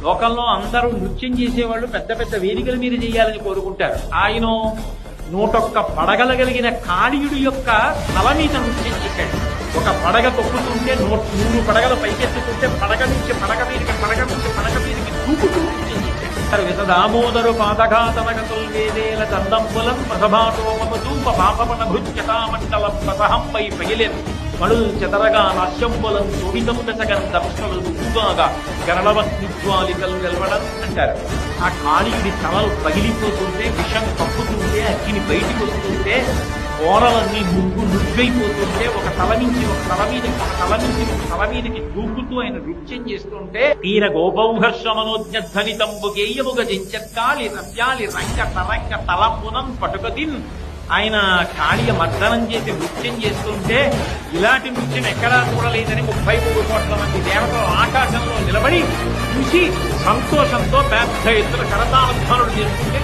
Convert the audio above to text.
లోకంలో అందరూ నృత్యం చేసేవాళ్ళు పెద్ద పెద్ద వేదికల మీద చేయాలని కోరుకుంటారు. ఆయన 101 పడగలు కలిగిన కాళీయుడి యొక్క తల మీద నృత్యం చేశాడు. ఒక పడగ తొక్కుతుంటే 100 పడగలు పైకెత్తుతుంటే పడగ నుంచి పడగ మీదకి దూకుతూ నృత్యం చేశాడు. విసదామోదరు పాదఘాతనగతుల్ వేదేల దందంబులం ప్రసభాటోమధూప పాపమన భృత్యతామండలం ప్రసహంపై పగిలెన్ మణుల్ చెదరగా నాశ్యంబులం శోభితం దశగం దర్శనలు దుగ్గుగాగా గరళవత్నిజ్వాలికలు వెల్వడం అంటారు. ఆ కాళీయుడి తలలు పగిలిపోతుంటే, విషం కప్పుతుంటే, అగ్గిని బయటికి వస్తుంటే, ఓరలన్నీ నుగ్గైపోతుంటే, ఒక తల నుంచి ఒక తల మీదకి దూకుతూ ఆయన నృత్యం చేస్తుంటే తీర గోపౌహర్షమనోజ్ఞధ్వనితంబు గేయముగ జించత్కాళి నవ్యాలి రంగ తరంగ తలంపునం పటుకదిన్ ఆయన కాళీయ మర్దనం చేసి నృత్యం చేస్తుంటే ఇలాంటి నృత్యం ఎక్కడా చూడలేదని 33 కోట్ల మంది దేవతలు ఆకాశంలో నిలబడి చూసి సంతోషంతో పెద్ద ఎత్తున కరతాళధ్వనులు చేస్తుంటే